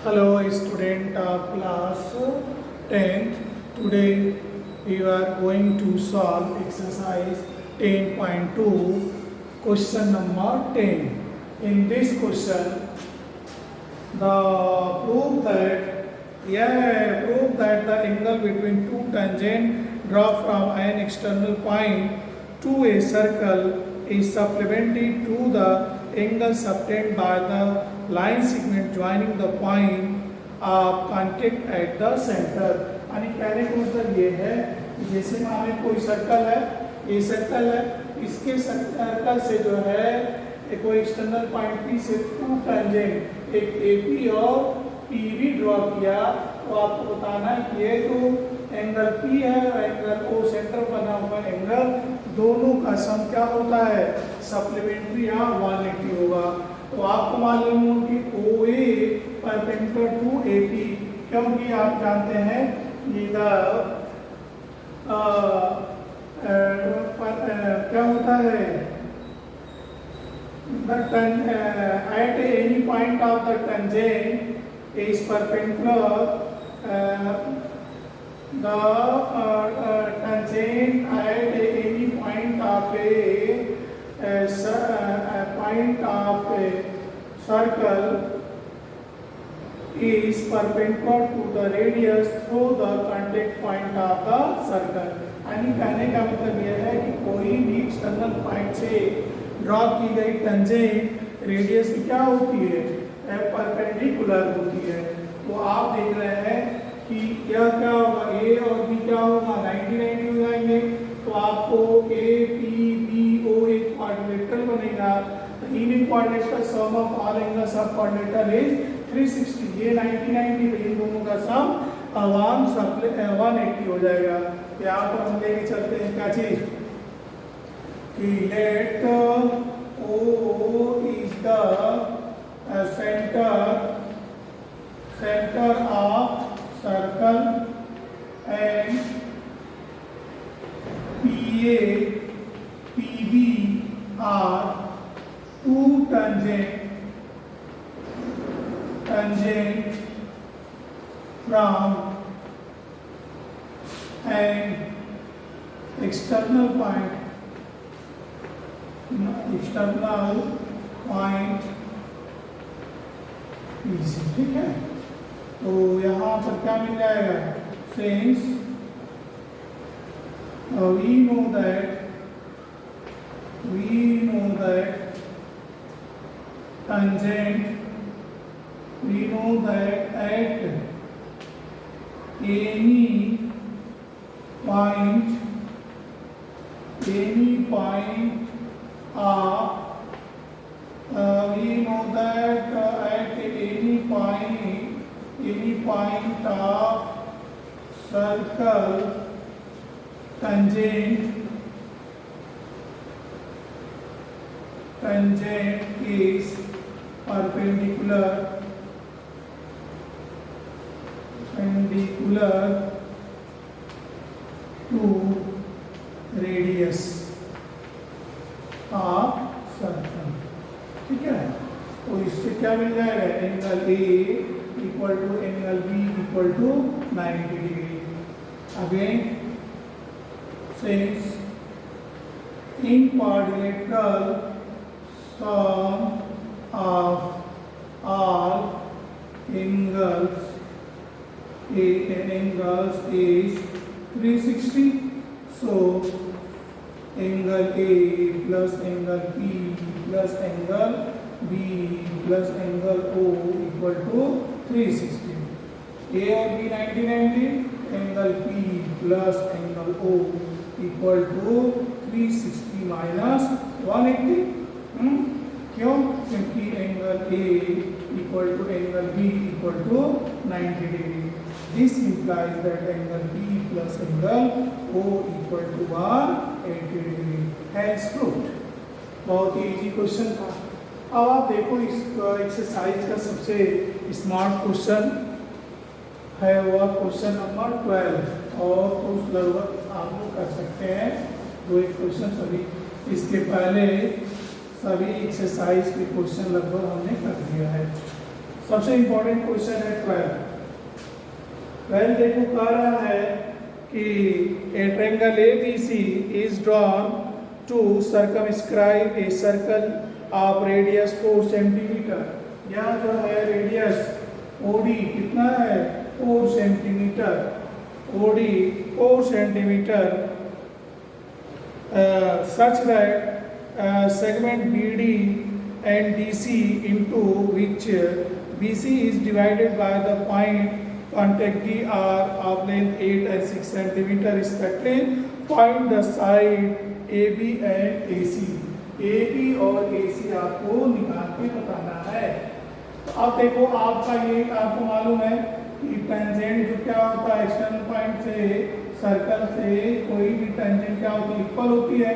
Hello, student of class 10th. Today we are going to solve exercise 10.2, question number 10. In this question, prove that the angle between two tangents draw from an external point to a circle is supplementary to the angle obtained by the line segment joining the point of contact at the center. यानी कहने का मतलब ये है कि जैसे मान लो कोई सर्कल है, ये सर्कल है, इसके सर्कल से जो है कोई एक्सटर्नल पॉइंट पी से टू टेंजेंट एक एपी और पीबी ड्रॉ किया, तो आपको बताना है कि ये जो एंगल पी है और एंगल ओ सेंटर बना हुआ एंगल, दोनों का सम क्या होता है, सप्लीमेंट्री या 180 होगा। तो आपको मालूम हो कि ओ ए परपेंडिकुलर टू ए पी, क्योंकि आप जानते हैं कि क्या होता है, at any point of the tangent is perpendicular, the tangent at any point of a circle is perpendicular to the radius through the contact point of the circle। यानी कहने का मतलब यह है कि कोई भी एक्सटर्नल पॉइंट से ड्रॉ की गई टेंजेंट रेडियस की क्या होती है, परपेंडिकुलर होती है। तो आप देख रहे हैं कि क्या क्या होगा, ए और बी क्या होगा, 90 हो जाएंगे। तो आपको ए पी बी ओ एक क्वाड्रिलेटरल बनेगा। इन कोऑर्डिनेट्स का sum of all angles of quadrilateral is 360। ये 90 इन दोनों का सम 180 हो जाएगा। यहाँ पर हम लेके चलते हैं क्या चीज कि let O is the center of circle and PA PB are two tangent from an external point PC, ठीक है। तो यहाँ पर क्या मिल जाएगा, since we know that tangent, we know that at any point of we know that at any point of circle tangent is perpendicular to radius of circle, ठीक है। तो इससे क्या मिल जाएगा, angle A equal to angle B equal to 90 degree. Again since in quadrilateral sum of all angles is 360, so angle A plus angle P plus angle B plus angle O equal to 360। A और B 90, angle P plus angle O equal to 360 minus 180। क्यों, क्योंकि angle A equal to angle B equal to 90 degree। This implies that angle P plus angle O equal to 180 degree। Hence proved। बहुत ही easy question था। अब आप देखो इस exercise का सबसे स्मार्ट क्वेश्चन है वह क्वेश्चन नंबर 12, और तो लगभग आप लोग कर सकते हैं दो एक क्वेश्चन सभी। इसके पहले सभी एक्सरसाइज के क्वेश्चन लगभग हमने कर दिया है। सबसे इंपॉर्टेंट क्वेश्चन है 12 देखो कह रहा है कि a triangle ABC is drawn to circumscribe a circle of radius 4 centimetre. यह जो है रेडियस OD कितना है 4 centimetre, OD 4 centimetre, such that segment BD and DC into which BC is divided by the point contact D are of length 8 and 6 centimeter respectively. Find the side AB and AC. AB और AC आपको निकाल के बताना है। तो अब देखो आपका ये आपको मालूम है कि टेंजेंट जो क्या होता है एक्सटर्नल पॉइंट से सर्कल से कोई भी टेंजेंट क्या होती है इक्वल होती है।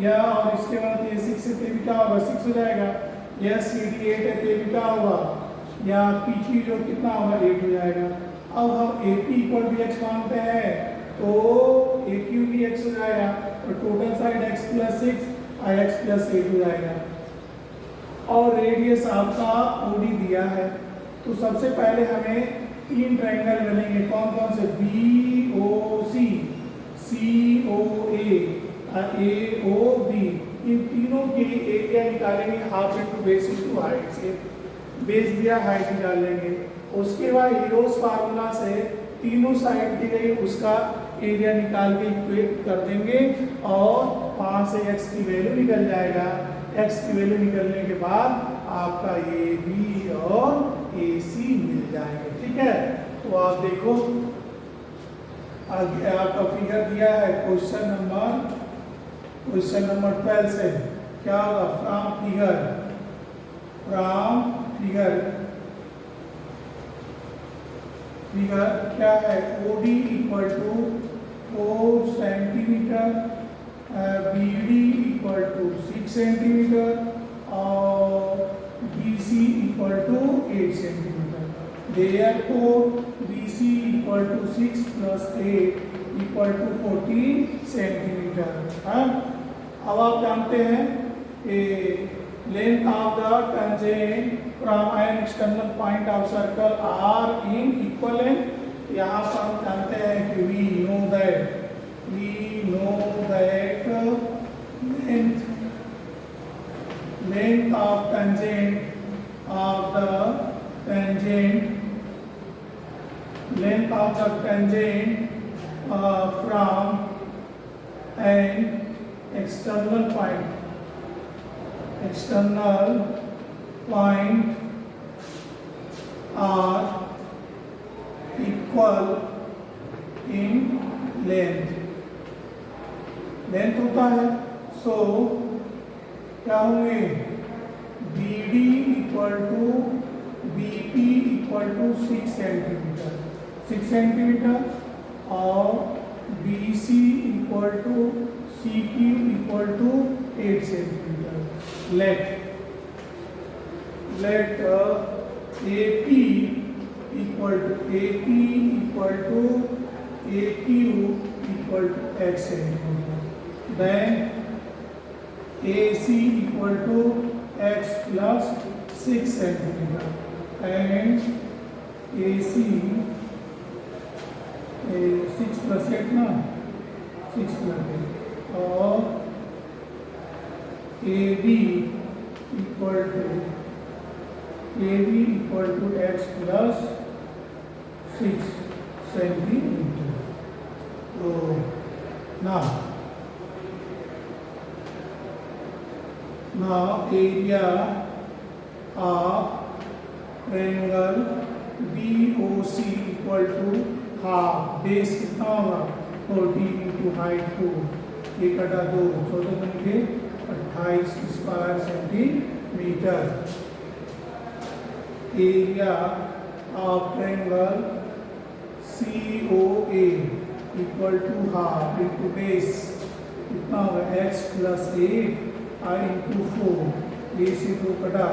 यह और इसके बाद ये 6 से ये भी क्या होगा 6 हो जाएगा, यह CD 8 है तो ये भी क्या होगा, या PQ जो कितना होगा 8 हो जाएगा। अब हम AP इक्वल BX मानते हैं तो AQ भी X हो जाएगा और टोटल साइड X प्लस 6 और X प्लस 8 हो जाएगा। और रेडियस आपका OD दिया है तो सबसे पहले हमें 3 ट्रायंगल बनेंगे, कौन कौन से, BOC, COA, AOB। इन तीनों के एरिया निकालेंगे half into base into height से, बेस दिया हाइट निकालेंगे। उसके बाद हीरोस फार्मूला से तीनों साइड दी गई उसका एरिया निकाल के इक्वेट कर देंगे और वहाँ से x की वैल्यू निकल जाएगा। x की वैल्यू निकलने के बाद आपका AB और AC मिल जाएंगे। ठीक है, तो आप देखो आगे आपका फिगर दिया है क्वेश्चन नंबर 12 से क्या होगा, फिगर क्या है, OD equal to 4 centimetre, BD equal to 6 centimetre और BC equal to 8 centimetre. Therefore BC equal to 6 plus 8 equal to 14 centimetre. हाँ, अब आप जानते हैं कि length of the tangent from an external point of circle are in equal length. यहाँ पर हम जानते हैं कि we know that length of the tangent from an external point are equal in length होता है। सो क्या होंगे, BD equal to BP equal to 6 centimetre और BC equal to CQ equal to 8 centimetre. Let AP equal to AQ equal to X centimetre, then AC equal to X plus 6 centimetre and AC 6 plus 8 ना 6 plus 8 और AB equal to X plus 6 centimetre. तो now area of triangle BOC equal to half, base कितना होगा 40 into height 2, 1/2 14 बनेंगे 28 square centimetre. Area of triangle COA equal to half into base कितना होगा x plus 8 I into 4, A से 2 कटा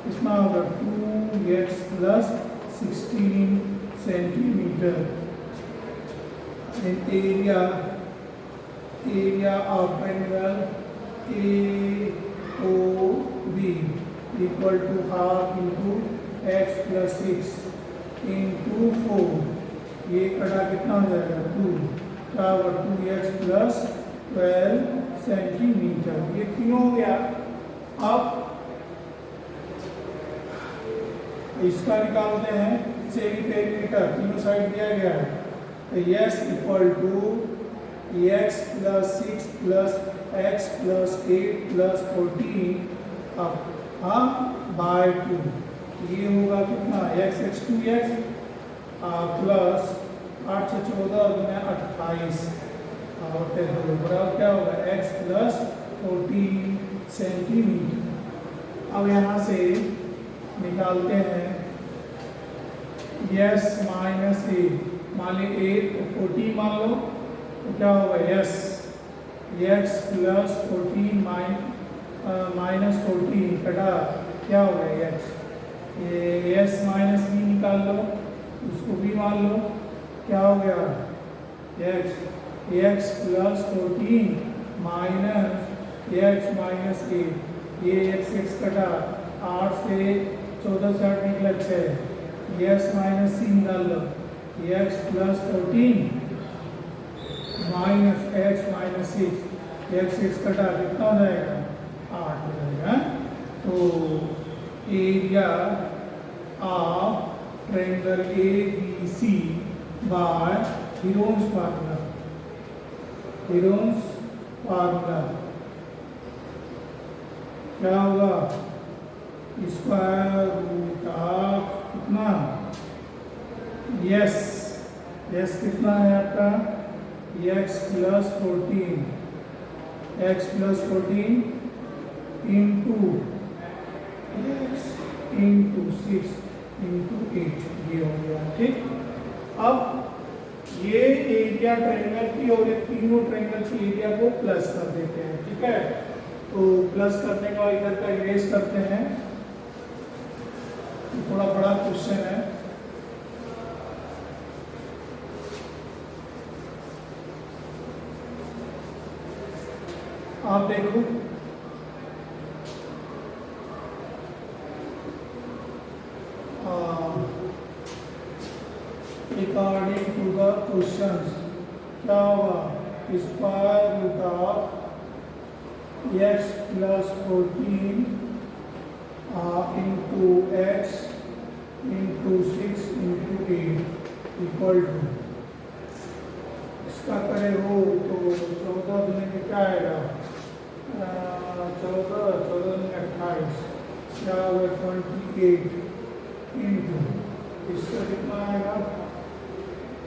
कितना होगा 2x plus 16 centimetre. And area of triangle AOB equal to half into x plus 6 into 4, ये कटा कितना हो जाएगा 2, क्या होगा 2x प्लस 12 सेंटीमीटर, ये तीनों हो गया। अब इसका निकालते हैं सेमी पेरीमीटर, तीनों साइड दिया गया है, तो s equal to x plus 6 plus x plus 8 plus 14 अब हाँ बाय 2, ये होगा कितना x 2x प्लस 8 से 14 गुना 28 और बराबर क्या होगा x प्लस 14 सेंटीमीटर। अब यहाँ से निकालते हैं यस माइनस ए, मान ली ए 14 मान लो तो क्या होगा यस एक्स प्लस 14 माइनस 14 कटा क्या होगा एक्स, ये एस माइनस बी निकाल लो, उसको भी मान लो, क्या हो गया x plus 14 minus x minus a, ये एक्स कटा 8 से 14 से 8 निकला 6, एक्स माइनस सी निकाल लो, x plus 14 minus x minus 6, x कटा कितना हो जाएगा 8 हो जाएगा। तो area of triangle A B C by Heron's formula, Heron's formula क्या होगा स्क्वायर रूट ऑफ कितना यस कितना है आपका x plus 14 into x into 6 into 8, ये हो गया ठीक। अब ये एरिया ट्रायंगल की और ये तीनों ट्रायंगल की एरिया को प्लस कर देते हैं, ठीक है। तो प्लस करने का इधर का इरेज करते हैं, थोड़ा बड़ा क्वेश्चन है। आप देखो अकॉर्डिंग टू द क्वेश्चन क्या होगा square root of x plus 14 into x into 6 into 8 equal to, इसका करे हो तो 14 दुनिया में क्या आएगा 14 में 28, क्या होगा 28 इंटू इसका कितना आएगा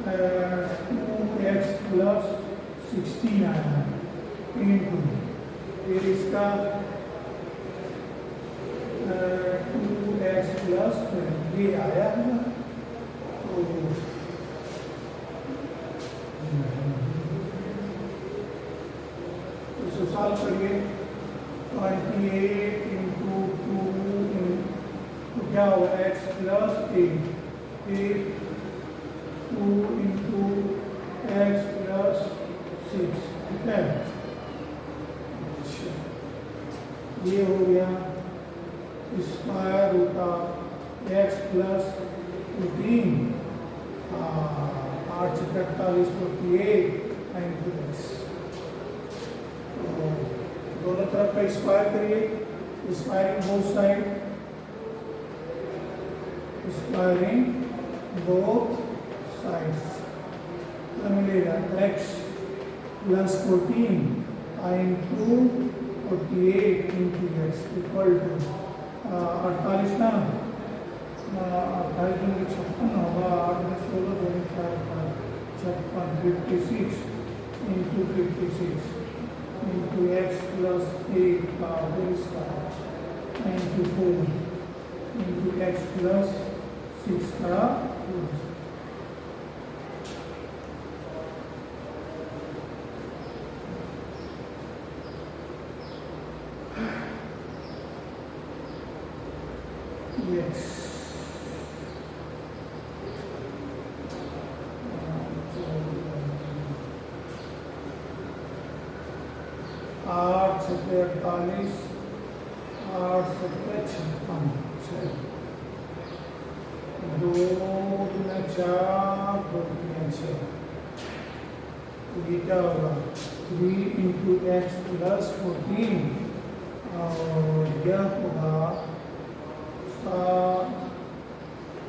2x प्लस 16 आएगा इंटू फिर इसका 2x प्लस 12 ये आया है ना। तो इसको सॉल्व करिए 28 इंटू 2 तो क्या होगा x प्लस 8 फिर 2 इंटू एक्स प्लस 6, ठीक है। ये हो गया square root of x plus 14 8 से 48 48 इंटू एक्स। दोनों तरफ का स्क्वायर करिए, squaring both side, squaring both sides, तो मिलेगा x plus 14 into 48 into x equal to 48 ना 48 में 56 होगा, 8 में 16 2 56 56 इंटू 56 इंटू एक्स प्लस 8 का whole square into 4 into x plus 6 का होल स्क्वायर। Yes. 8 से 48 8 से 56 2 दूना 4 2 दूना 6, तो ये क्या होगा 3 इंटू एक्स प्लस 14 और यह होगा 7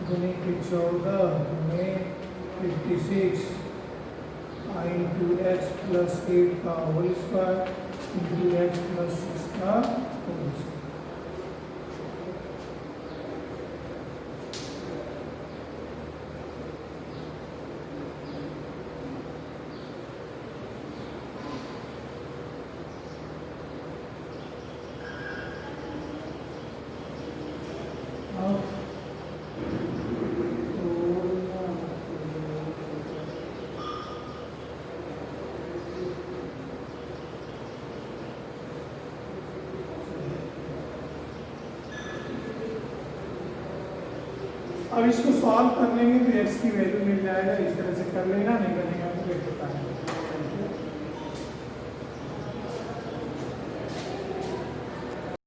गुने के 14 गुने 56 इंटू एक्स प्लस 8 का whole square into x plus 6 का होल स्क्वायर। अब इसको सॉल्व कर लेंगे तो एक्स की वैल्यू मिल जाएगा, इस तरह से कर लेना, नहीं